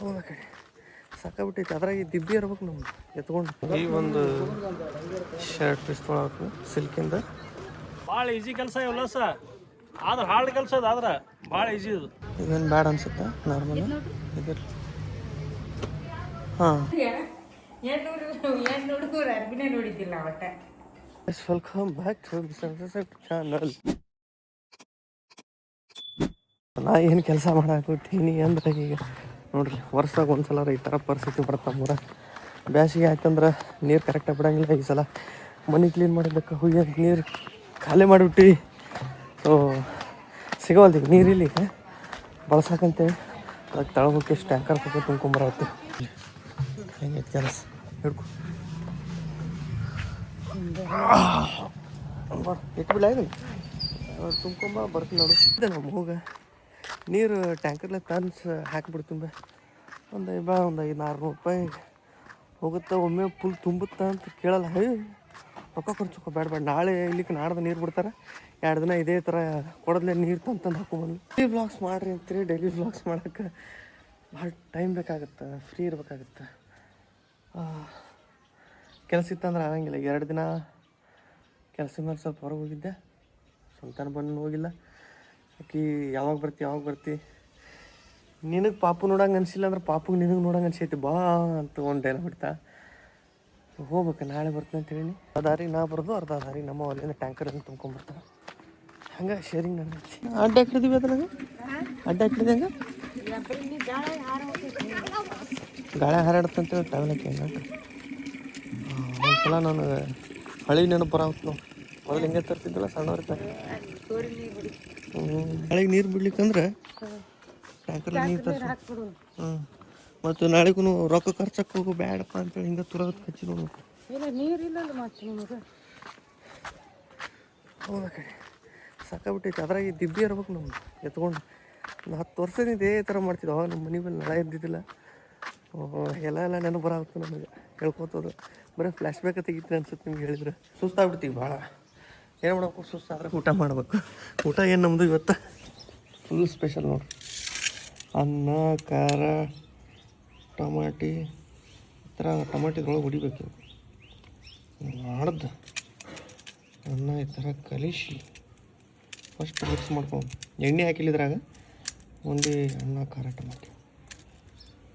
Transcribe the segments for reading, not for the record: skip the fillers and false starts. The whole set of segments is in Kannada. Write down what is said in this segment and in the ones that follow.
ಹೋದ ಕಡೆ ಸಾಕಾಗ್ಬಿಟ್ಟೈತೆ. ಅದ್ರಾಗ ದಿಬ್ಬಿ ಇರ್ಬೇಕು ನಮ್ಗೆ ಎತ್ಕೊಂಡು. ಈ ಒಂದು ಶರ್ಟ್ ಪೀಸ್ ತೊಗೊಳಕು ಸಿಲ್ಕಿಂದ ಭಾಳ ಈಜಿ ಕೆಲಸ ಇವಲ್ಲ ಸರ್, ಆದ್ರೆ ಹಾರ್ಡ್ ಕೆಲಸ ಅದು, ಆದ್ರೆ ಭಾಳ ಈಜಿ ಇದು. ಇದೇನು ಬ್ಯಾಡ ಅನ್ಸುತ್ತಾ ನಾರ್ಮಲ್ ಇದ್ರ. ಹಾಂ ವೆಲ್ಕಮ್ ಬ್ಯಾಕ್ ಟು ಚಾನಲ್. ನಾ ಏನು ಕೆಲಸ ಮಾಡಾಕತ್ತೀನಿ ಅಂದ್ರೆ ಈಗ ನೋಡ್ರಿ, ವರ್ಷಾಗ ಒಂದ್ಸಲ ಈ ಥರ ಪರಿಸ್ಥಿತಿ ಬರ್ತಾವೆ ಮೂರ. ಬ್ಯಾಸಿಗೆ ಆಯ್ತಂದ್ರೆ ನೀರು ಕರೆಕ್ಟಾಗಿ ಬಿಡಂಗಿಲ್ಲ. ಈ ಸಲ ಮನೆ ಕ್ಲೀನ್ ಮಾಡಿದ್ದಕ್ಕೆ ಹೋಗಿ ನೀರು ಖಾಲಿ ಮಾಡಿಬಿಟ್ಟು ಸಿಗೋಲ್ದು ಈಗ ನೀರಿಲ್ಲ ಈಗ ಬಳಸಕ್ಕಂತೇಳಿ. ಅದಕ್ಕೆ ತಳಬೇಕು ಎಷ್ಟು ಟ್ಯಾಂಕರ್ ಪಕ್ಕ ತುಂಬ್ಕೊಂಬರತ್ತೆ. ಹೆಂಗೈತೆ ಕೆಲಸ ಹಿಡ್ಕೊ ಇಟ್ಟು ಬಿಡ ತುಂಬ್ಕೊಂಬ ಬರ್ತೀನಿ ನೋಡು. ಇದೆ ನಮ್ಮ ಹೋಗ ನೀರು ಟ್ಯಾಂಕರ್ಲೆ ತನ್ಸ್ ಹಾಕಿಬಿಡ್ತೀನಿ. ಒಂದು 500-600 ರೂಪಾಯಿ ಹೋಗುತ್ತೆ. ಒಮ್ಮೆ ಫುಲ್ ತುಂಬುತ್ತಾ ಅಂತ ಕೇಳಲ್ಲ. ರೊಕ್ಕ ಖರ್ಚು ಬೇಡ. ನಾಳೆ ಇಲ್ಲಿಕ್ಕೆ ನಾಡ್ದು ನೀರು ಬಿಡ್ತಾರೆ. 2 ದಿನ ಇದೇ ಥರ ಕೊಡದ್ಲೆ ನೀರು ತಂದು ಹಾಕೊಂಬಂದು ಡೈಲಿ ವ್ಲಾಗ್ಸ್ ಮಾಡಿರಿ ಅಂತೀರಿ. ಡೈಲಿ ವ್ಲಾಗ್ಸ್ ಮಾಡೋಕ್ಕೆ ಭಾಳ ಟೈಮ್ ಬೇಕಾಗುತ್ತೆ, ಫ್ರೀ ಇರಬೇಕಾಗುತ್ತೆ. ಕೆಲಸ ಇತ್ತಂದ್ರೆ ಆಗಂಗಿಲ್ಲ. 2 ದಿನ ಕೆಲಸ ಮೇಲೆ ಸ್ವಲ್ಪ ಹೊರಗೆ ಹೋಗಿದ್ದೆ, ಸ್ವಂತನ ಬಂದು ಹೋಗಿಲ್ಲ. ಆಕಿ ಯಾವಾಗ ಬರ್ತಿ ನಿನಗೆ ಪಾಪು ನೋಡಂಗೆ ಅನಿಸಿಲ್ಲ ಅಂದ್ರೆ ಪಾಪುಗೆ ನಿನಗೆ ನೋಡಂಗೆ ಅನ್ಸೈತಿ ಬಾ ಅಂತ ಒಂದು ಡೈಲಾಗ್ ಬಿಡ್ತಾ. ಹೋಗ್ಬೇಕು, ನಾಳೆ ಬರ್ತೀನಿ ಅಂತ ಹೇಳಿ. ದಾರಿ ನಾ ಬರೋದು, ಅರ್ಧ ದಾರಿ ನಮ್ಮ ಅಲ್ಲಿಂದ ಟ್ಯಾಂಕರಿಂದ ತುಂಬ್ಕೊಂಬರ್ತಾರೆ. ಹಂಗೆ ಶೇರಿಂಗ್ ನಡೆದೈತಿ. ಅಡ್ಡ ಹಾಕಿದ್ದೀವಿ ಅದನ್ನಾಗ ಅಡ್ಡ ಹಾಕಿದೆ ಹಂಗೆ ಗಾಳಿ ಹಾರಾಡುತ್ತಂತೇಳಿ ಟ್ರಾವೆಲಕ್ಕೆ ಹೆಂಗಂತ ಒಂದ್ಸಲ ನಾನು ಹಳಿ ನೆನಪು ಬರಾವತ್ತು. ನಾವು ಮೊದಲು ಹಿಂಗೆ ತರ್ತಿದ್ದಲ್ಲ ಸಣ್ಣವ್ರಿದ್ದಾರೆ. ನಾಳೆಗೆ ನೀರು ಬಿಡ್ಲಿಕ್ಕಂದ್ರೆ ಟ್ಯಾಂಕರ್ಲಿ ನೀರು ತರ್ಸಿ. ಮತ್ತು ನಾಳೆಗೂ ರೊಕ್ಕ ಖರ್ಚಕ್ಕೆ ಹೋಗು ಬೇಡಪ್ಪ ಅಂತೇಳಿ ಹಿಂಗೆ ತುರಗತ್ತು ಹಚ್ಚಿ ನೋಡ್ಬೇಕು. ಹೌದ ಕಡೆ ಸಾಕಾಗ್ಬಿಟ್ಟೈತೆ. ಅದ್ರಾಗ ದಿಬ್ಬಿ ಇರ್ಬೇಕು ನಮ್ಗೆ ಎತ್ಕೊಂಡು. 10 ವರ್ಷದಿಂದ ಇದೇ ಥರ ಮಾಡ್ತಿದ್ದೆ. ಅವಾಗ ನಮ್ಮ ಮನೆ ಮೇಲೆ ನಳ ಇದ್ದಿದ್ದಿಲ್ಲ. ಎಲ್ಲ ನೆನಪು ಬರಾಗುತ್ತೆ ನಮಗೆ ಹೇಳ್ಕೊತೋದು. ಬರೀ ಫ್ಲ್ಯಾಶ್ ಬ್ಯಾಕ್ ತೆಗಿತೀನಿ ಅನ್ಸುತ್ತೆ ನಿಮ್ಗೆ ಹೇಳಿದ್ರೆ. ಸುಸ್ತಾಗ್ಬಿಡ್ತೀವಿ ಭಾಳ. ಏನು ಮಾಡಬೇಕು, ಸುಸ್ತಾದ್ರೆ ಊಟ ಮಾಡ್ಬೇಕು. ಊಟ ಏನು ನಮ್ಮದು ಇವತ್ತು ಫುಲ್ ಸ್ಪೆಷಲ್ ನೋಡ್ರಿ. ಅನ್ನ, ಖಾರ, ಟಮಾಟಿ, ಈ ಥರ ಟಮಾಟಿದೊಳಗೆ ಹೊಡಿಬೇಕು. ಮಾಡ್ದು ಅನ್ನ ಈ ಥರ ಕಲಿಸಿ ಫಸ್ಟ್ ಮಿಕ್ಸ್ ಮಾಡ್ಕೊಂಡು ಎಣ್ಣೆ ಹಾಕಿಲ್ಲಿದ್ರಾಗ ಒಂದೇ ಅನ್ನ, ಖಾರ, ಟಮಾಟಿ.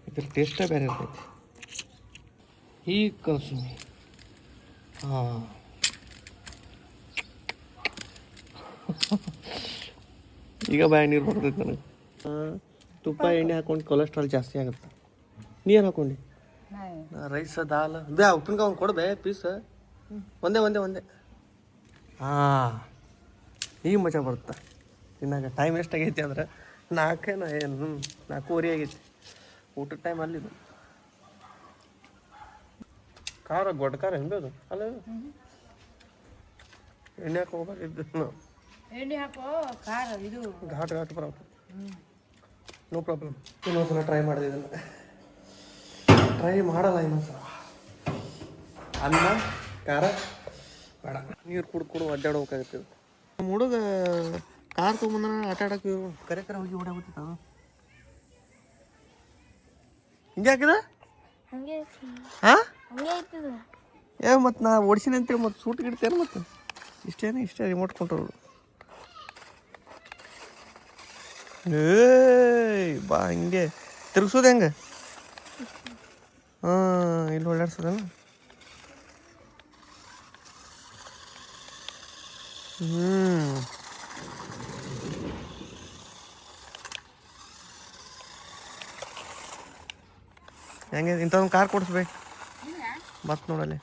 ಇದ್ರ ಟೇಸ್ಟೇ ಬೇರೆ ಇರ್ತೈತಿ. ಈಗ ಕಲಸು. ಹಾಂ ಈಗ ಬಾಯಿ ನೀರು ಬರ್ತೈತೆ ನನಗೆ. ತುಪ್ಪ ಎಣ್ಣೆ ಹಾಕೊಂಡು ಕೊಲೆಸ್ಟ್ರಾಲ್ ಜಾಸ್ತಿ ಆಗುತ್ತೆ. ನೀರು ಹಾಕ್ಕೊಂಡು ರೈಸ್ ದಾಲ್ ಬೇ ಉಪ್ಪಿನಕಾಯಿ ಒಂದು ಕೊಡ್ಬೇ ಪೀಸ್. ಒಂದೇ ಹಾಂ ಈಗ ಮಜಾ ಬರುತ್ತೆ ತಿನ್ನಾಗ. ಟೈಮ್ ಎಷ್ಟಾಗೈತಿ ಅಂದ್ರೆ 4:04 ಆಗೈತಿ. ಊಟದ ಟೈಮ್ ಅಲ್ಲಿದು. ಖಾರ ಗೊಡ್ಡ ಖಾರ ಹೆಂಗೆ ಅದು ಅಲ್ಲ. ಎಣ್ಣೆ ಹಾಕಿ ಹೋಗ್ಬಾರ್ದು. ಘಾಟ್ ಬರುತ್ತೆ. No problem. ಇನ್ನೊಂದ್ಸಲ ಟ್ರೈ ಮಾಡಿದೆ ಇದನ್ನು. ಟ್ರೈ ಮಾಡಲ್ಲ ಇನ್ನೊಂದ್ಸಲ. ಅನ್ನ ಖಾರ ಬೇಡ, ನೀರು ಕುಡ್ದು ಅಡ್ಡಾಡ್ಬೇಕಾಗುತ್ತೆ. ನಮ್ಮ ಹುಡುಗ ಕಾರ್ ತೊಗೊಂಬಂದ ಆಟ ಆಡೋಕೆ ಕರೆ ಹೋಗಿ ಓಡಾಗ್ಬಿಟ್ಟಿತ್ತು. ಅದು ಹಿಂಗೆ ಹಾಕಿದ ಹಾಂ ಮತ್ತು ನಾ ಓಡಿಸಿನಿ ಅಂತೇಳಿ ಮತ್ತು ಸೂಟ್ ಗಿಡ್ತೇನೆ. ಮತ್ತು ಇಷ್ಟೇ ರಿಮೋಟ್ ಕಂಟ್ರೋಲ್. ಬಾ ಹಿಂಗೆ ತಿರುಗಿಸೋದು ಹೆಂಗೆ? ಹಾಂ ಇಲ್ಲಿ ಓಡಾಡ್ಸೋದೇನು? ಹೆಂಗೆ ಇಂಥದೊಂದು ಕಾರ್ ಕೊಡಿಸ್ಬೇಕು ಮತ್ತೆ ನೋಡಲ್ಲಿ.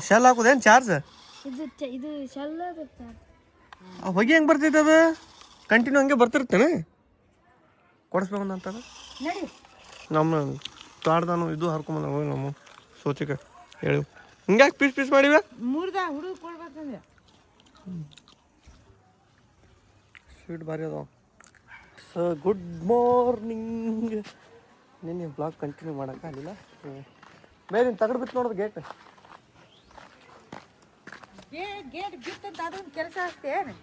ಶೆಲ್ ಹಾಕೋದೇನು ಚಾರ್ಜ್? ಹೊಗೆ ಹೆಂಗೆ ಬರ್ತೈತೆ ಅದು? ಕಂಟಿನ್ಯೂ ಹಂಗೆ ಬರ್ತಿರ್ತೇನೆ. ಕೊಡಿಸ್ಬೇಕಂತದ ನಮ್ಮ ತಾಡ್ದಾನು ಇದು ಹರ್ಕೊಂಬಂದ ಹೋಗಿ ನಮ್ಮ ಸೋಚಿಕ ಹೇಳಿ ಹಿಂಗ್ಯಾಕೆ ಪೀಸ್ ಮಾಡಿವೆ. ಸ್ವೀಟ್ ಭಾರಿ ಅದಾವ. So good morning. ನಿನ್ನೆ ಬ್ಲಾಗ್ ಕಂಟಿನ್ಯೂ ಮಾಡೋಕ್ಕಾಗಲಿಲ್ಲ. ಮೇಲಿನ ತಗಡು ಬಿತ್ತು ನೋಡೋದು ಗೇಟ್. ಗೇಟ್ ಬಿತ್ತಂತ ಅದೊಂದು ಕೆಲಸ ಅಷ್ಟೇನು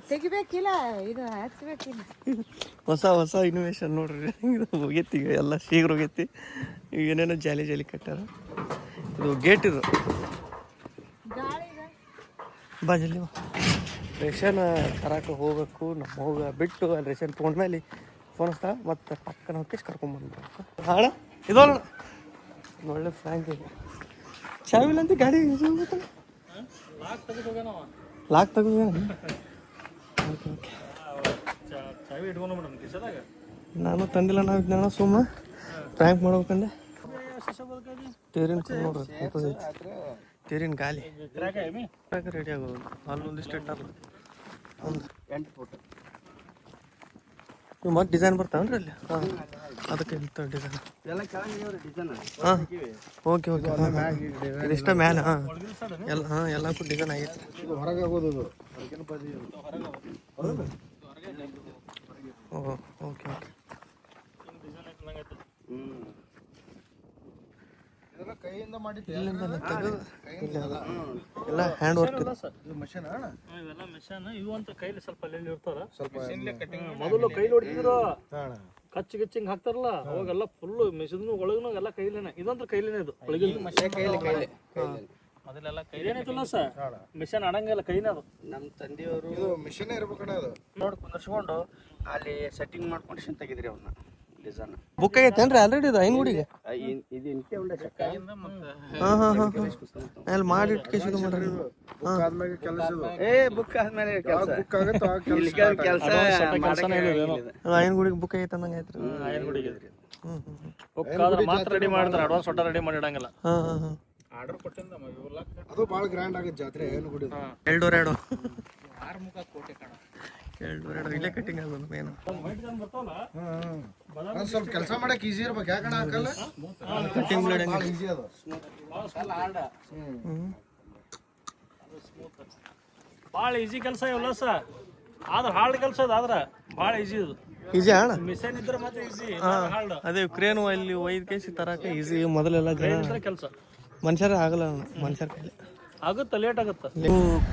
ತೆಗಿಬೇಕಿಲ್ಲ ಇದು ಹಚ್ಬೇಕಿಲ್ಲ. ಹೊಸ ಹೊಸ ಇನ್ವೇಷನ್ ನೋಡ್ರಿ. ಇದು ಹೋಗೈತಿ ಈಗ ಎಲ್ಲ ಶೀಘ್ರ ಹೋಗೈತಿ. ಈಗ ಏನೇನೋ ಜಾಲಿ ಜಾಲಿ ಕಟ್ಟಾರ. ಇದು ಗೇಟ್ ಇದು ಬಾ ಜಲ್ದಿ ಬಾ. ರೇಷನ್ ತರಕ್ಕೆ ಹೋಗ್ಬೇಕು. ನಮ್ಮ ಹೋಗ ಬಿಟ್ಟು ಅಲ್ಲಿ ರೇಷನ್ ತೊಗೊಂಡ್ಮೇಲೆ ಫೋನ್ ಹಚ್ತಾ ಮತ್ತು ಪಕ್ಕನ ಹೋಗಿ ಕರ್ಕೊಂಡ್ಬಂದ್ಬೇಕು. ಹಾಳ ಇದೋಲ್ಲ ಒಳ್ಳೆ ಫ್ರ್ಯಾಂಕ್ ಇದೆ. ಚಾವಿಲ್ಲ ಅಂತ ಗಾಡಿ ಲಾಕ್ ತೆಗೆದು ಓಕೆ ಓಕೆ. ನಾನು ತಂದಿಲ್ಲ ನಾವು ಇದನ್ನ ಸುಮ್ಮ ಪ್ರ್ಯಾಂಕ್ ಮಾಡ್ಬೇಕಂದ್ರೆ ತೇರಿನ ನೋಡ್ರಿ ತೇರಿನ ಗಾಲಿ ರೆಡಿ ಆಗೋದು. ಅಲ್ಲೊಂದಿಷ್ಟು ಇಟ್ಟಾರ ಒಂದು 8 ಫುಟ್. ಇವು ಮತ್ತೆ ಡಿಸೈನ್ ಬರ್ತಾವನ್ರಿ ಅಲ್ಲಿ? ಹಾಂ ಅದಕ್ಕೆ ಇಂಥ ಡಿಸೈನ್ ಎಲ್ಲ ಡಿಸೈನ್. ಹಾಂ ಓಕೆ ಓಕೆ. ಇದಿಷ್ಟ ಮ್ಯಾಲೆ ಹಾಂ ಎಲ್ಲ ಹಾಂ ಎಲ್ಲಕ್ಕೂ ಡಿಸೈನ್ ಆಗೈತೆ. ಹೊರಗೆ ಆಗೋದು ಓಹ್ ಓಕೆ ಓಕೆ. ಕೈಯಿಂದ ಮಾಡಿ ಎಲ್ಲ ಹ್ಯಾಂಡ್ ವರ್ಕ್ ಇವೆಲ್ಲ ಮೆಷಿನ್. ಇವು ಅಂತ ಕೈಲಿ ಸ್ವಲ್ಪ ಅಲ್ಲಿ ಇರ್ತಾರ. ಮೊದಲು ಕೈಲಿ ಹೊಡಿತಿದ್ರು, ಕಚ್ಚಿ ಗಿಚ್ಚಿಂಗ್ ಹಾಕ್ತಾರಲ್ಲ ಅವಾಗೆಲ್ಲ ಫುಲ್ ಮೆಷಿನ್ ಒಳಗೂ ಎಲ್ಲ ಕೈಲೇನೆ. ಇದಂತ್ರ ಕೈಲೇನೆ. ಇದು ಮೊದಲೆಲ್ಲ ಕೈಲೇನೈತಲ್ಲ ಸರ್. ಮಿಷನ್ ಆಡಂಗಿಲ್ಲ ಕೈನೇ. ಅದು ನಮ್ಮ ತಂದೆಯವರು ಇದು ಮಿಷನ್ ಇರ್ಬೇಕಣ್ಣ. ಅದು ನೋಡಿ ಕುಂದರ್ಸ್ಕೊಂಡು ಅಲ್ಲಿ ಸೆಟ್ಟಿಂಗ್ ಮಾಡ್ಕೊಂಡು ಶಿನ್ ತೆಗಿದ್ರಿ ಅವನ್ನ ಡಿಸೈನ್. Book ಆಗೈತೇನ್ರಿ already? ಇದು ಐನೂರಿಗೆ ಇದು ಇಂಕೆ ಉಂಡೆ ಚಕ್ಕಾಯಿಂದ ಮತ್ತೆ ಹಾಂ ಹಾಂ ಹಾಂ ಅಲ್ಲಿ ಮಾಡಿ ಇಟ್ಕೇಸಿ ಇದು ಮಾಡ್ರಿ. ಬುಕ್ ಆದ್ಮೇಲೆ ಕೆಲಸ ಬುಕ್ ಆದ್ಮೇಲೆ ಕೆಲಸ ಬುಕ್ ಆಗುತ್ತೆ. ಕೆಲಸ ಐನೂರಿಗೆ ಬುಕ್ ಆಗೈತೆ ಅಂದಂಗೆ ಆಯ್ತು ರೀ. ಐನೂರಿಗೆ ಬುಕ್ ಆದ್ರೆ ಮಾತ್ರ ರೆಡಿ ಮಾಡ್ತಾರೆ. ಅಡ್ವಾನ್ಸ್ ಒಟ್ಟ ರೆಡಿ ಮಾಡಿಡಂಗಿಲ್ಲ. ಹಾಂ ಹಾಂ ಹಾಂ ಆರ್ಡರ್ ಕೊಟ್ಟಿಂದ ಅದು ಭಾಳ ಗ್ರ್ಯಾಂಡ್ ಆಗುತ್ತೆ ಜಾತ್ರೆ. ಏನು ಗುಡಿ 2 6 ಕೋಟಿ ಕಾಣ 2 ಇಲ್ಲೇ ಕಟ್ಟಿಂಗ್ ಆಗೋದು ಮೇನ್. ಸ್ವಲ್ಪ ಕೆಲಸ ಮಾಡಕ್ಕೆ ಈಸಿ ಇರ್ಬೇಕು. ಯಾಕಣ ಹಾಕಲ್ಲ ಕಟ್ಟಿಂಗ್ ಬ್ಲೇಡ್ ಈಸಿ ಅದು. ಭಾಳ ಈಸಿ ಕೆಲಸ ಇವಲ್ಲ ಸರ್. ಆದ್ರೆ ಹಾರ್ಡ್ ಕೆಲಸ ಅದು. ಆದ್ರೆ ಭಾಳ ಈಸಿ ಅದು. ಈಜಿ ಅಣ್ಣ ಮಿಷನ್ ಇದ್ರೆ ಮತ್ತೆ ಈಸಿ. ಅದೇ ಕ್ರೇನ್ ಇಲ್ಲಿ 5 ಕೆಜಿ ತರಕ ಈಸಿ. ಮೊದಲೆಲ್ಲ ಜನ ಕೆಲಸ ಮನುಷ್ಯರೇ ಆಗಲ್ಲ. ಮನುಷ್ಯರ ಕೈಲಿ ಆಗುತ್ತಾ, ಲೇಟ್ ಆಗುತ್ತಾ.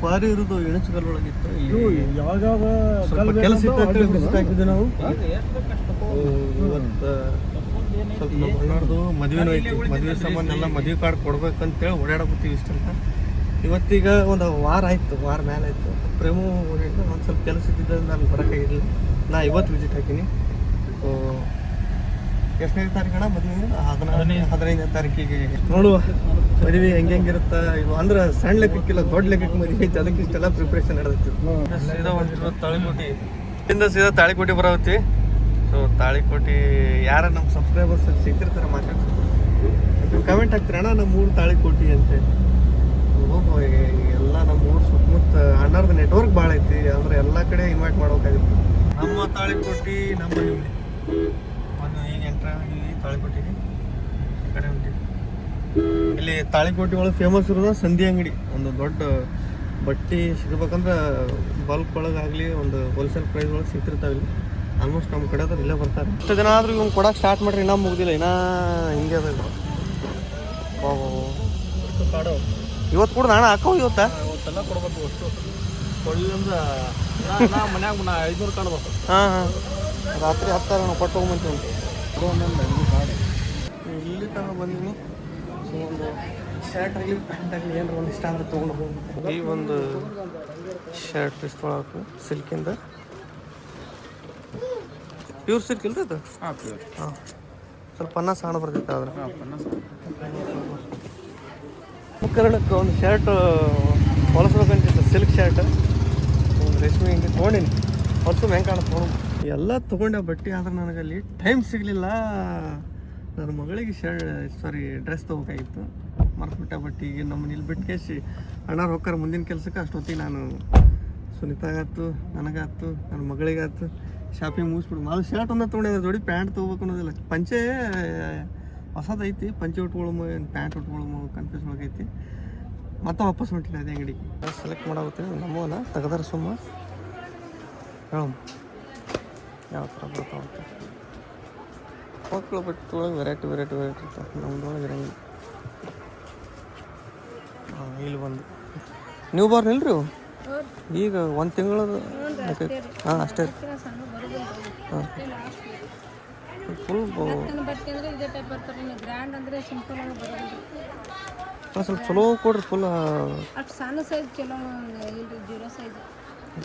ಕ್ವಾರಿ ಇರೋದು ಎಣಚುಗಲ್ಲೊಳಗಿತ್ತು. ಯಾವಾಗ ಸ್ವಲ್ಪ ಕೆಲಸ ಇತ್ತು ನಾವು. ಇವತ್ತು ಸ್ವಲ್ಪ ಮಣ್ಣಾರ್ದು ಮದುವೆನೂ ಐತಿ. ಮದುವೆ ಸಂಬಂಧ ಎಲ್ಲ ಮದುವೆ ಕಾರ್ಡ್ ಕೊಡ್ಬೇಕಂತೇಳಿ ಓಡಾಡಕತ್ತೀವಿ ಇಷ್ಟಂತ. ಇವತ್ತೀಗ ಒಂದು ವಾರ ಆಯ್ತು, ವಾರ ಮೇಲೆ ಆಯ್ತು. ಪ್ರೇಮು ಓಡಾಡಿದ ಒಂದು ಸ್ವಲ್ಪ ಕೆಲಸ ಇದ್ದಿದ್ದ ನಾನು ಬರೋಕ್ಕಾಗಿರಲಿಲ್ಲ. ನಾ ಇವತ್ತು ವಿಸಿಟ್ ಹಾಕೀನಿ. ಎಷ್ಟನೇ ತಾರೀಕಣ್ಣ ಮದುವೆ? 15ನೇ ತಾರೀಕಿಗೆ ನೋಡುವ ಮದುವೆ ಹೆಂಗಿರುತ್ತಾ. ಇದು ಅಂದ್ರೆ ಸಣ್ಣ ಲೆಕ್ಕಕ್ಕಿಲ್ಲ, ದೊಡ್ಡ ಲೆಕ್ಕಕ್ಕೆ ಮದುವೆ ಐತಿ. ಅದಕ್ಕೆ ಇಷ್ಟೆಲ್ಲ ಪ್ರಿಪ್ರೇಷನ್ ನಡೆದೈತಿ. ಸೀದಾ ಹೊಂಟಿರೋ ತಾಳಿಕೋಟಿ. ಇಲ್ಲಿಂದ ಸೀದಾ ತಾಳಿಕೋಟಿ ಬರತ್ತಿ. ಸೊ ತಾಳಿಕೋಟಿ ಯಾರ ನಮ್ಮ ಸಬ್ಸ್ಕ್ರೈಬರ್ಸ್ ಸಿಗ್ತಿರ್ತಾರೆ ಮಾತಾಡ್ತಾರೆ, ಕಮೆಂಟ್ ಹಾಕ್ತೀರಣ್ಣ ನಮ್ಮ ಊರು ತಾಳಿಕೋಟಿ ಅಂತ. ಹೋಗುವ ಎಲ್ಲ ನಮ್ಮ ಊರು ಸುತ್ತಮುತ್ತ ಅಣ್ಣರ್ದು ನೆಟ್ವರ್ಕ್ ಭಾಳ ಐತಿ. ಅಂದ್ರೆ ಎಲ್ಲ ಕಡೆ ಇನ್ವೈಟ್ ಮಾಡ್ಬೇಕಾಗುತ್ತೆ. ನಮ್ಮ ತಾಳಿಕೋಟಿ ನಮ್ಮ ಈಗ ಎಂಟ್ರ ತಾಳಿಕೋಟಿಗೆ ಈ ಕಡೆ ಹೊಂಟಿವಿ. ಇಲ್ಲಿ ತಾಳಿಕೋಟಿ ಒಳಗೆ ಫೇಮಸ್ ಇರೋದು ಸಂಧಿ ಅಂಗಡಿ. ಒಂದು ದೊಡ್ಡ ಬಟ್ಟೆ ಸಿಗ್ಬೇಕಂದ್ರೆ ಬಲ್ಕ್ ಒಳಗಾಗಲಿ ಒಂದು ಹೋಲ್ಸೇಲ್ ಪ್ರೈಸ್ ಒಳಗೆ ಸಿಗ್ತಿರ್ತಾವೆ. ಇಲ್ಲಿ ಆಲ್ಮೋಸ್ಟ್ ನಮ್ಮ ಕಡೆ ಅದ್ರ ಇಲ್ಲೇ ಬರ್ತಾರೆ. ಇಷ್ಟು ಜನ ಆದ್ರೂ ಇವ್ನು ಕೊಡಕ್ಕೆ ಸ್ಟಾರ್ಟ್ ಮಾಡ್ರಿ, ಇನ್ನೂ ಮುಗ್ದಿಲ್ಲ. ಇನ್ನೂ ಹಿಂಗೆ ಅದ. ಇವತ್ತು ಕೂಡ ನಾಳೆ ಹಾಕೋ ಇವತ್ತೆಲ್ಲ ಕೊಡ್ಬೇಕು. ಅಷ್ಟು ಕೊಳ್ಳಿಂದ ಮನ್ಯಾಗ 500 ಕಾಣ್ಬೇಕು. ಹಾಂ ಹಾಂ ರಾತ್ರಿ 10 ನಾವು ಕೊಟ್ಟು ಹೋಗ್ಬಂತೀವಿ. ಇಲ್ಲಿ ತನಕ ಬಂದೀನಿ. ಸೊ ಒಂದು ಶರ್ಟ್ ಆಗಲಿ ಪ್ಯಾಂಟ್ ಆಗಲಿ ಏನಾರ ಒಂದು ಇಷ್ಟ ಅಂದ್ರೆ ತೊಗೊಂಡು ಹೋಗ್ಬೇಕು. ಈ ಒಂದು ಶರ್ಟ್ ಪೀಸ್ ತೊಗೊಳಕ್ಕೆ ಸಿಲ್ಕಿಂದ. ಪ್ಯೂರ್ ಸಿಲ್ಕ್ ಇಲ್ರಿ ಅದು? ಹಾಂ ಪ್ಯೂರ್. ಹಾಂ ಸ್ವಲ್ಪ ಅನ್ನ ಸಾಣ ಬರ್ತೈತೆ ಆದ್ರೆ. ಕನ್ನಡಕ್ಕೆ ಒಂದು ಶರ್ಟ್ ಹೊಲಸ್ಬೇಕಂತಿತ್ತು, ಸಿಲ್ಕ್ ಶರ್ಟ್ ಒಂದು ರೇಷ್ಮೆ ಹಿಂಗೆ ತೊಗೊಂಡಿನಿ. ಹೊಲಸು ಹೆಂಗೆ ಕಾಣುತ್ತೆ ತೊಗೊಂಡು ಎಲ್ಲ ತೊಗೊಂಡೆ ಬಟ್ಟೆ. ಆದ್ರೆ ನನಗಲ್ಲಿ ಟೈಮ್ ಸಿಗಲಿಲ್ಲ. ನನ್ನ ಮಗಳಿಗೆ ಡ್ರೆಸ್ ತೊಗೋಬೇಕಾಗಿತ್ತು. ಮರ್ತ್ಬಿಟ್ಟೆ ಬಟ್ಟೆಗೆ. ನಮ್ಮನ್ನ ಇಲ್ಲಿ ಬಿಟ್ಟು ಕೇಸಿ ಅಣ್ಣಾರು ಹೋಗ್ತಾರೆ ಮುಂದಿನ ಕೆಲಸಕ್ಕೆ. ಅಷ್ಟೊತ್ತಿಗೆ ನಾನು ಸುನೀತಾಗಾಯ್ತು, ನನಗಾಯ್ತು, ನನ್ನ ಮಗಳಿಗಾಯ್ತು ಶಾಪಿಂಗ್ ಮುಗಿಸ್ಬಿಡು. ಅದು ಶರ್ಟ್ ಒಂದೇ ತೊಗೊಂಡಿದ್ದೆ, ಜೋಡಿ ಪ್ಯಾಂಟ್ ತೊಗೋಬೇಕು ಅನ್ನೋದಿಲ್ಲ. ಪಂಚೆ ಹೊಸದೈತಿ, ಪಂಚೆ ಉಟ್ಕೊಳ್ಳೋ ಏನು ಪ್ಯಾಂಟ್ ಉಟ್ಕೊಳ್ಳೋ ಕನ್ಫ್ಯೂಸ್ ಒಳಗೈತಿ. ಮತ್ತೆ ವಾಪಸ್ ಹೊಂಟಿಲ್ಲ ಅದೇ ಅಂಗಡಿಗೆ. ಸೆಲೆಕ್ಟ್ ಮಾಡೋಗುತ್ತೆ ನಮ್ಮವನ್ನ ತೆಗೆದಾರ ಸುಮ್ಮ ಹೇಳ ಯಾವ ಥರ ಬರ್ತಾವಂತ. ಮಕ್ಕಳು ಬಟ್ಟೆ ಒಳಗೆ ವೆರೈಟಿ ಇರ್ತಾವೆ. ನಮ್ದೊಳಗೆ ಇರಂಗಿಲ್ಲ. ಇಲ್ಲಿ ಬಂದು ನೀವು ಬಾರ್ನ್ ಇಲ್ರಿ ಅವು ಈಗ 1 ತಿಂಗಳು ಹಾಂ ಅಷ್ಟೇ ರೀ ಹಾಂ ಫುಲ್ ಸ್ವಲ್ಪ ಚಲೋ ಕೊಡ್ರಿ ಫುಲ್ ಸಣ್ಣ ಸೈಜ್ ಚಲೋ ಇಲ್ರಿ ಜೀರೋ ಸೈಜ್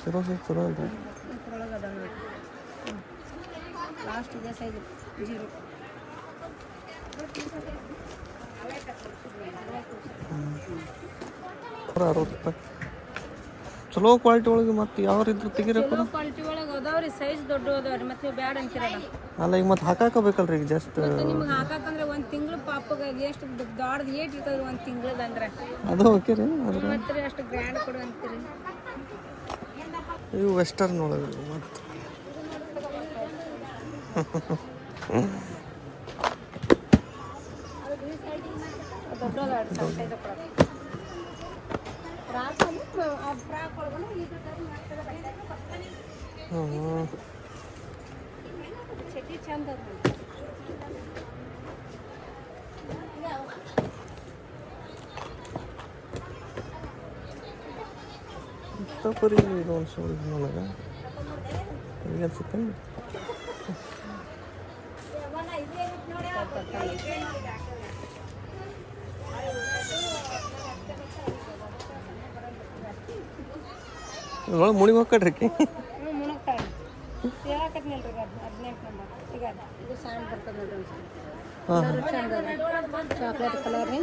ಚಲೋ ಅಲ್ರಿ ಇದ್ರೊಳಗೆ ಅದ ನೋಡಿ ಲಾಸ್ಟ್ ಇದೆ ಸೈಜ್ ಜೀರೋ 60 ರೂಪಾಯಿ ಚಲೋ ಕ್ವಾಲಿಟಿ ಒಳಗೆ ಮತ್ತೆ ಯಾವ ರೀತಿ ತೆಗಿರಪ್ಪ ಚಲೋ ಕ್ವಾಲಿಟಿ ಒಳಗೆ ಅದಾವ್ರಿ ಸೈಜ್ ದೊಡ್ಡ ಅದಾವ್ರಿ ಮತ್ತೆ ನೀವು ಬ್ಯಾಡ ಅಂತೀರಲ್ಲ ಅಲ್ಲ ಈಗ ಮತ್ತೆ ಹಾಕಾಕಬೇಕಲ್ರಿ ಈಗ ಜಸ್ಟ್ ನಿಮ್ಗೆ ಹಾಕಾಕಂದ್ರೆ 1 ತಿಂಗಳು ಪಾಪಗೆ ಎಷ್ಟು ದೊಡ್ಡದು ಏಟ್ ಇರ್ತದ್ರಿ 1 ತಿಂಗಳದ ಅಂದ್ರೆ ಅದು ಓಕೆ ರೀ ಅದ್ರ ಮತ್ತೆ ಅಷ್ಟು ಗ್ರ್ಯಾಂಡ್ ಕೊಡು ಅಂತೀರಿ ಇವು ವೆಸ್ಟರ್ನ್ ಒಳಗೆ ಮತ್ತೆ ಚಟಿ ಚಂದ ಪರಿ ಇದು ಅನ್ಸೋದು ನನಗೆ ಈಗ ಅನ್ಸುತ್ತೆ ಒಳಗೆ ಮುಣಿಗೆ ಹೋಗ್ಕಡ್ರಿ ಮುಣಗ್ತಾಳೆ ಹೇಳಕತ್ನಿಲ್ರಿ 18 ನಂಬರ್ ಈಗ ಇದು ಸಣ್ಣ ಬರ್ತದೆ ನೋಡ್ರಿ ಚಂದ ಚಾಕ್ಲೇಟ್ ಕಲರ್ ರೀ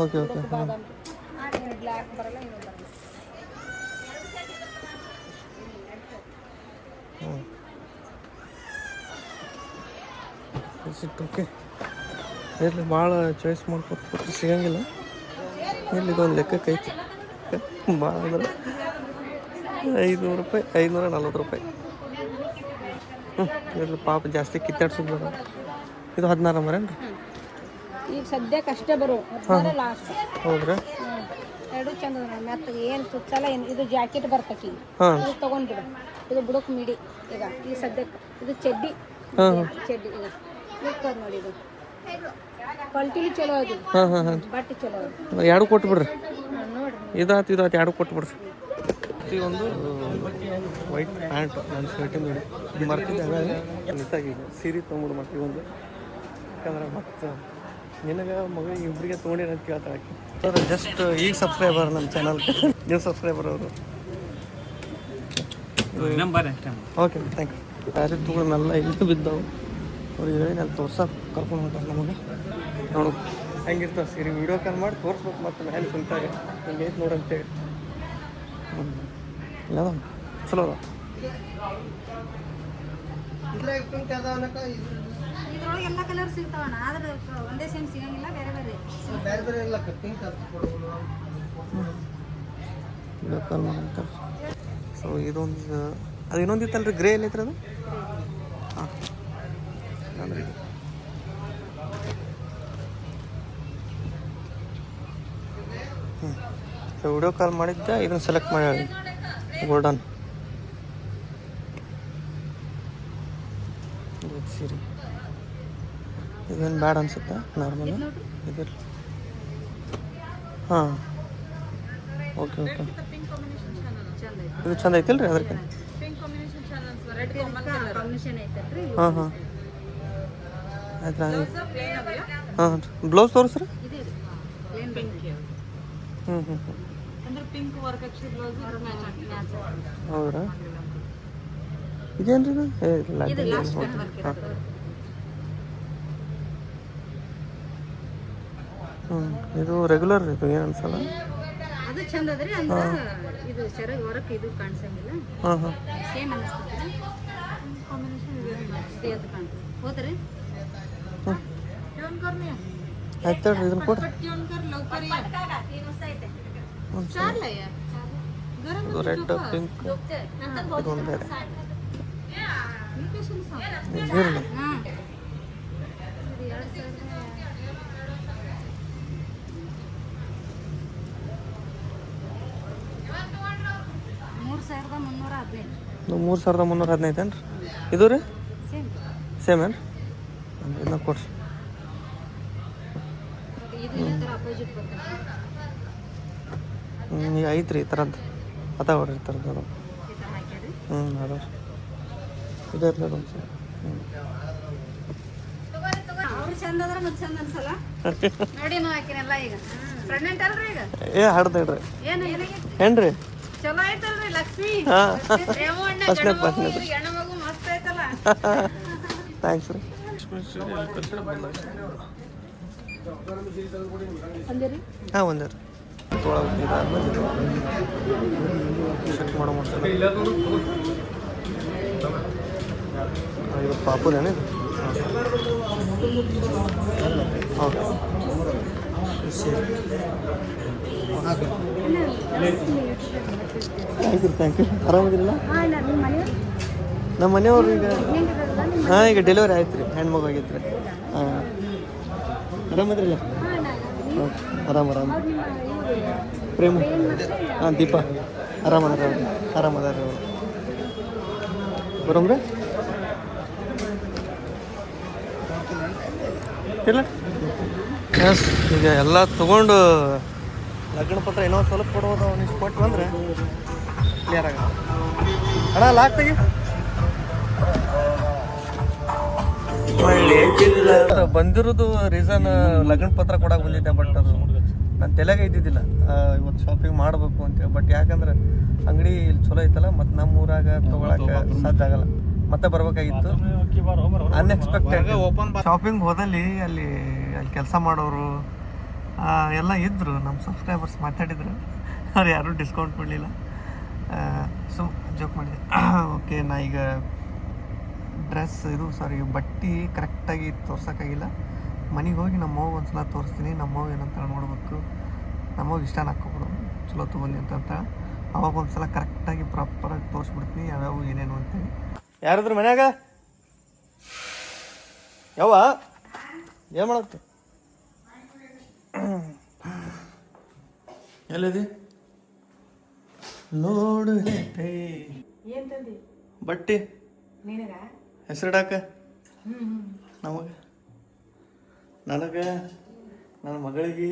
ಓಕೆ ಓಕೆ ಬಾದಾಮ್ ಬ್ಲ್ಯಾಕ್ ಬರಲ್ಲ ಇನ್ನೂ ಬರಲ್ಲ ಓಕೆ ಇರಲಿ ಭಾಳ ಚಾಯ್ಸ್ ಮಾಡ್ಕೊತ ಕೊಟ್ಟರೆ ಸಿಗಂಗಿಲ್ಲ ಇಲ್ಲಿ ಇದೊಂದು ಲೆಕ್ಕಕ್ಕೆ ಐತಿ ಭಾಳ ಅಂದ್ರೆ 500 ರೂಪಾಯಿ 540 ರೂಪಾಯಿ ಇರಲಿ ಪಾಪ ಜಾಸ್ತಿ ಕಿತ್ತಾಡ್ಸೋದು ಇದು 16 ನಂಬರ್ ಏನ್ರಿ ಈಗ ಸದ್ಯಕ್ಕೆ ಅಷ್ಟೇ ಬರೋ ಲಾಸ್ಟ್ ಹೌದ್ರಾ ಎರಡು ಚಂದ ಮೆತ್ತಗೆ ಏನು ಸುತ್ತಲ್ಲ ಏನು ಇದು ಜಾಕೆಟ್ ಬರ್ತೈತಿ ಹಾಂ ಇದು ತೊಗೊಂಡ್ಬಿಡು ಇದು ಬುಡಕ್ ಮಿಡಿ ಈಗ ಈ ಸದ್ಯಕ್ಕೆ ಇದು ಚಡ್ಡಿ ಚಡ್ಡಿ ಈಗ ಲುಕ್ಕದ ನೋಡಿ ಇದು ಕ್ವಾಲಿಟಿಲಿ ಚಲೋ ಆಗಿದೆ ಹಾಂ ಹಾಂ ಹಾಂ ಬಟ್ಟೆ ಚಲೋ ಆಗಿದೆ ಎರಡು ಕೊಟ್ಬಿಡ್ರಿ ನೋಡ್ರಿ ಇದಾತು ಎರಡು ಕೊಟ್ಬಿಡ್ರಿ ಒಂದು ವೈಟ್ ಪ್ಯಾಂಟ್ ನನ್ನ ಶರ್ಟಿಂದ ನೋಡಿ ಮರ್ತಿದ್ದೆ ಹಾಗಾಗಿ ನಿಂತಾಗಿ ಸೀರೆ ತೊಗೊಂಡು ಮಕ್ಕಳಿಗೆ ಒಂದು ಯಾಕಂದ್ರೆ ಮತ್ತು ನಿನಗೆ ಮಗ ಇಬ್ಬರಿಗೆ ತೊಗೊಂಡಿರ ಅಂತ ಕೇಳ್ತಾಳೆ ಸರ್ ಜಸ್ಟ್ ಈಗ ಸಬ್ಸ್ಕ್ರೈಬರ್ ನಮ್ಮ ಚಾನಲ್ಗೆ ನೀವು ಸಬ್ಸ್ಕ್ರೈಬರ್ ಅವರು ಓಕೆ ಥ್ಯಾಂಕ್ ಯು ಯಾರು ತೊಗೊಳ್ಮೆಲ್ಲ ಇಲ್ಲಿ ಬಿದ್ದವು ಅವ್ರಿಗೆ ಹೇಳಿ ನಾನು ತೋರ್ಸಕ್ಕೆ ಕರ್ಕೊಂಡು ಹೊಂಟಾರೆ ನಮಗೆ ನೋಡು ಹೆಂಗಿರ್ತಾವೆ ಸೀರೆ ವೀಡಿಯೋ ಕಾಲ್ ಮಾಡಿ ತೋರಿಸ್ಬೇಕು ಮತ್ತು ಮೇಲೆ ಕುಂತಾಗ ಹಿಂಗೆ ಐತೆ ನೋಡಂತೇಳಿ ಇಲ್ಲ ಚಲೋ ಅದ ಇದ್ರೊಳಗೆ ಎಲ್ಲ ಕಲರ್ ಸಿಗ್ತಾವಣ್ಣ ಆದ್ರೆ ಒಂದೇ ಸೇಮ್ ಸಿಗಂಗಿಲ್ಲ ಬೇರೆ ಬೇರೆ ಎಲ್ಲ ಪಿಂಕ್ ಕಾಲ್ ಮಾಡಂತಾರೆ ಸೊ ಇದೊಂದು ಅದು ಇನ್ನೊಂದು ಇತ್ತಲ್ರಿ ಗ್ರೇ ಎಲ್ಲ ಐತ್ರಿ ಅದು ಹಾಂ ಅಂದ್ರೆ ಇದು ಸೊ ವಿಡಿಯೋ ಕಾಲ್ ಮಾಡಿದ್ದೆ ಇದನ್ನು ಸೆಲೆಕ್ಟ್ ಮಾಡಿ ಗೋಲ್ಡನ್ ಸೀರೆ ಇದೇನು ಬ್ಯಾಡ ಅನ್ಸುತ್ತೆ ನಾರ್ಮಲ್ ಇದಿರಲಿ ಹಾಂ ಓಕೆ ಓಕೆ ಇದು ಚಂದ ಐತಿಲ್ರಿ ಅದಕ್ಕೆ ಹಾಂ ಹಾಂ ಆಯ್ತು ಹಾಂ ಬ್ಲೌಸ್ ತೋರಿಸ್ರಿ ಹ್ಞೂ ಹ್ಞೂ ಹ್ಞೂ ಹೌದ್ರಾ ಇದೇನು ರೀ ಇದು ಹಾಂ ಹ್ಞೂ ಇದು ರೆಗ್ಯುಲರ್ ಇದು ಏನು ಅನ್ಸಲ್ಲ ಅದು ಚಂದ ಅದ್ರಿ ಅಂದ್ರೆ ಇದು ಸೆರಗ್ ಹೊರಕ್ ಇದು ಕಾಣಿಸಂಗಿಲ್ಲ ಹಾಂ ಹಾಂ ಸೇಮ್ ಅನಿಸ್ತದೆ ಕಾಂಬಿನೇಷನ್ ಇದೆ ಅದು ಕಾಣ್ತದೆ ಹೋದ್ರಿ ಆಯ್ತು ಹೇಳ್ರಿ ಇದನ್ನು ಕೊಡ್ರಿ ಇದು ರೆಡ್ ಪಿಂಕ್ ಇದೊಂದು ಬೇರೆ ಇರಲಿ $3,315 $3,315 ಏನ್ರಿ ಇದು ರೀ ಸೇಮ್ ಏನು ಇದನ್ನ ಕೊಡ್ರಿ ಈಗ ಐತ್ರಿ ಈ ಥರದ್ದು ಅದಾವ್ರಿ ಈ ಥರದ್ದು ಅದಾವ. ಅದಾವ ಇದೇ ಇರ್ತದೆ ಒಂದು ಸಲ. ಅವ್ರು ಚಂದ ಅದ್ರ ಮತ್ತೆ ಚಂದ ಅನ್ಸಲ್ಲ ನೋಡಿ ನಾವು ಹಾಕಿನೆಲ್ಲ ಈಗ ಪ್ರೆಗ್ನೆಂಟ್ ಅಲ್ರಿ ಈಗ ಏ ಹಾಡ್ದೇಳ್ರಿ ಏನು ಏನ್ರಿ ಚಲೋ ಐತಲ್ರಿ ಲಕ್ಷ್ಮಿ ಹಾಂ ಹೆಣ್ಣು ಮಗು ಮಸ್ತ್ ಐತಲ್ಲ ಥ್ಯಾಂಕ್ಸ್ ರೀ. ಅಂದಿರಿ ಹಾಂ ಒಂದೇ ರೀ ಚೆಕ್ ಮಾಡೋ ಮಾಡ್ಸಲ್ಲ ಇದು ಪಾಪುದೇನೆ ಇದು ಓಕೆ ಸರಿ ಥ್ಯಾಂಕ್ ಯು ಆರಾಮದಿರಲ್ಲ. ನಮ್ಮ ಮನೆಯವ್ರು ಈಗ ಹಾಂ ಈಗ ಡೆಲಿವರಿ ಆಯ್ತು ರೀ, ಹೆಣ್ಮಗು ಆಗೈತೆ ರೀ. ಹಾಂ ಆರಾಮದಿರಲ್ಲ. ಓಕೆ ಆರಾಮ ಪ್ರೇಮ ಹಾಂ ದೀಪಾ ಆರಾಮದಾರ ಆರಾಮದಾರ ಅವರು ಬರೋಮ್ರಿ ಇಲ್ಲ. ಎಸ್ ಈಗ ಎಲ್ಲ ತೊಗೊಂಡು ಲಗ್ನ ಪತ್ರ ಇನ್ನೊಂದು ಸ್ವಲ್ಪ ಕೊಡ್ಬೋದು ಅವನಿಷ್ಟು ಕೊಟ್ಟು ಬಂದರೆ ಕ್ಲಿಯರ್ ಆಗ ಅಣ್ಣ ಲಾಕ್ ತೆಗಿ. ಬಂದಿರೋದು ರೀಸನ್ ಲಗ್ನ ಪತ್ರ ಕೊಡಕ್ಕೆ ಬಂದಿದ್ದೆ, ಬಟ್ ಅದು ನನ್ನ ತಲೆಗೆ ಇದ್ದಿದ್ದಿಲ್ಲ ಇವತ್ತು ಶಾಪಿಂಗ್ ಮಾಡಬೇಕು ಅಂತೇಳಿ. ಬಟ್ ಯಾಕಂದ್ರೆ ಅಂಗಡಿ ಇಲ್ಲಿ ಚಲೋ ಐತಲ್ಲ, ಮತ್ತು ನಮ್ಮ ಊರಾಗ ತೊಗೊಳಕ್ಕೆ ಸಾಧ್ಯ ಆಗಲ್ಲ, ಮತ್ತೆ ಬರ್ಬೇಕಾಗಿತ್ತು ಅನ್ಎಕ್ಸ್ಪೆಕ್ಟೆಡ್. ಶಾಪಿಂಗ್ ಹೋದಲ್ಲಿ ಅಲ್ಲಿ ಕೆಲಸ ಮಾಡೋರು ಎಲ್ಲ ಇದ್ದರು, ನಮ್ಮ ಸಬ್ಸ್ಕ್ರೈಬರ್ಸ್ ಮಾತಾಡಿದ್ರು, ಅವ್ರು ಯಾರೂ ಡಿಸ್ಕೌಂಟ್ ಕೊಡಲಿಲ್ಲ. ಸೊ ಜೋಕ್ ಮಾಡಿದೆ. ಓಕೆ ನಾ ಈಗ ಡ್ರೆಸ್ ಬಟ್ಟೆ ಕರೆಕ್ಟಾಗಿ ತೋರ್ಸೋಕ್ಕಾಗಿಲ್ಲ. ಮನೆಗೆ ಹೋಗಿ ನಮ್ಮವ್ವ ಒಂದು ಸಲ ತೋರಿಸ್ತೀನಿ, ನಮ್ಮವ್ವ ಏನಂತ ನೋಡ್ಬೇಕು, ನಮ್ಮವ್ಗೆ ಇಷ್ಟ ಹಾಕ್ಕೊಬಿಡು ಚಲೋ ತೊಗೊಂಡು ಅಂತ. ಅವಾಗ ಒಂದು ಸಲ ಕರೆಕ್ಟಾಗಿ ಪ್ರಾಪರಾಗಿ ತೋರಿಸ್ಬಿಡ್ತೀನಿ ಯಾವ್ಯಾವ ಏನೇನು ಅಂತೇಳಿ. ಯಾರಾದ್ರು ಮನ್ಯಾಗ ಯಾವ ಏನು ಮಾಡತ್ತೆ ಎಲ್ಲದಿ ನೋಡು ಬಟ್ಟೆ ಹೆಸರಿಡಾಕ ನಮಗೆ ನನಗೆ ನನ್ನ ಮಗಳಿಗೆ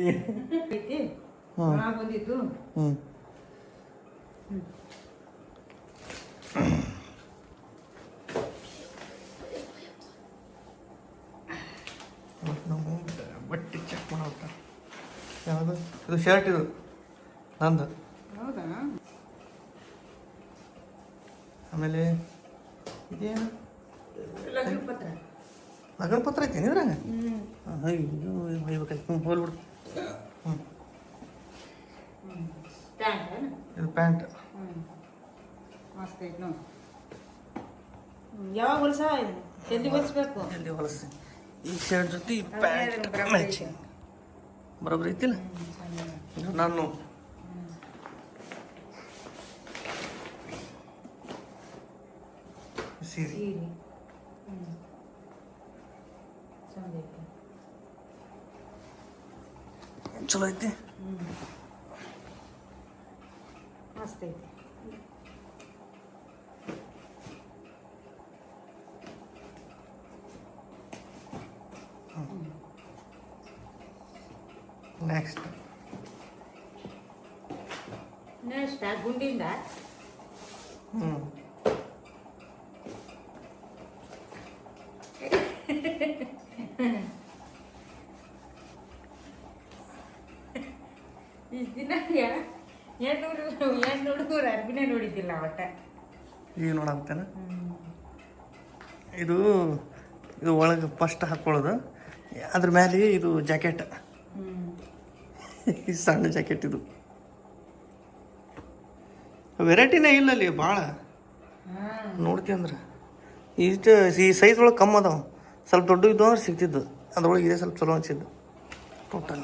ನಾವು ಬಟ್ಟೆ ಚೆಕ್ ಮಾಡೋಟ. ಯಾವುದು ಇದು ಶರ್ಟ್, ಇದು ನಂದು. ಆಮೇಲೆ ಇದೇನು ಲಗ್ನ ಪತ್ರ ಐತಿ ಇದ್ರಾಗ. ಅಯ್ಯೋ ಒಯ್ಬೇಕಾಯ್ತು. ಹೋಲ್ಬಿಡು. ಇದು ಪ್ಯಾಂಟ್ ಯಾವಾಗ ಹೊಲಸ ಜಲ್ದಿ ಹೊಲಿಸ್ಬೇಕು, ಜಲ್ದಿ ಹೊಲಸಿ. ಈ ಶರ್ಟ್ ಜೊತೆ ಈ ಪ್ಯಾಂಟ್ ಮ್ಯಾಚಿಂಗ್ ಬರೋಬ್ಬರಿ ಐತಿಲ್ಲ. ನಾನು ಸೀರೆ ಚಲೋ ಐತಿ, ಮಸ್ತ್ ಐತಿ. ನೆಕ್ಸ್ಟ್ ಗುಂಡಿಂದ ಇಷ್ಟು ದಿನ ಹೆಣ್ಣು ಹುಡುಗರು ಅರ್ಬಿನೇ ನೋಡಿದ್ದಿಲ್ಲ ಒಟ್ಟ. ಈಗ ನೋಡಾಕ್ತೇನೆ. ಇದು ಇದು ಒಳಗೆ ಫಸ್ಟ್ ಹಾಕ್ಕೊಳ್ಳೋದು, ಅದ್ರ ಮೇಲೆ ಇದು ಜಾಕೆಟ್, ಈ ಸಣ್ಣ ಜಾಕೆಟ್. ಇದು ವೆರೈಟಿನೇ ಇಲ್ಲ ಅಲ್ಲಿ ಭಾಳ ನೋಡ್ತೀವಿ ಅಂದ್ರೆ. ಇಷ್ಟು ಈ ಸೈಜ್ ಒಳಗೆ ಕಮ್ಮಿ ಅದಾವ, ಸ್ವಲ್ಪ ದೊಡ್ಡ ಇದ್ದು ಅಂದ್ರೆ ಸಿಗ್ತಿದ್ದು, ಅದ್ರೊಳಗೆ ಇದೆ ಸ್ವಲ್ಪ ಚಲೋ ಅನಿಸಿದ್ದು ಟೋಟಲ್.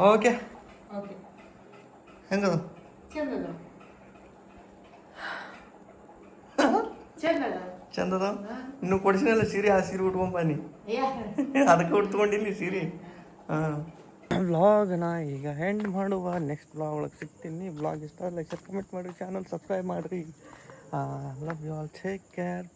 ಓಕೆ ಹೆಂಗದ ಚಂದದ. ಇನ್ನು ಕೊಡಿಸಿನಲ್ಲ ಸೀರೆ, ಆ ಸೀರೆ ಉಟ್ಕೊಂಬನಿ, ಅದಕ್ಕೆ ಉಟ್ಕೊಂಡಿಲ್ಲಿ ಸೀರೆ. ಹಾಂ, ವ್ಲಾಗ್ನ ಈಗ ಎಂಡ್ ಮಾಡುವ. ನೆಕ್ಸ್ಟ್ ವ್ಲಾಗ್ ಒಳಗೆ ಸಿಗ್ತೀನಿ. ವ್ಲಾಗ್ ಇಷ್ಟ ಲೈಕ್ ಕಮೆಂಟ್ ಮಾಡಿರಿ, ಚಾನಲ್ ಸಬ್ಸ್ಕ್ರೈಬ್ ಮಾಡಿರಿ. Love you all, take care,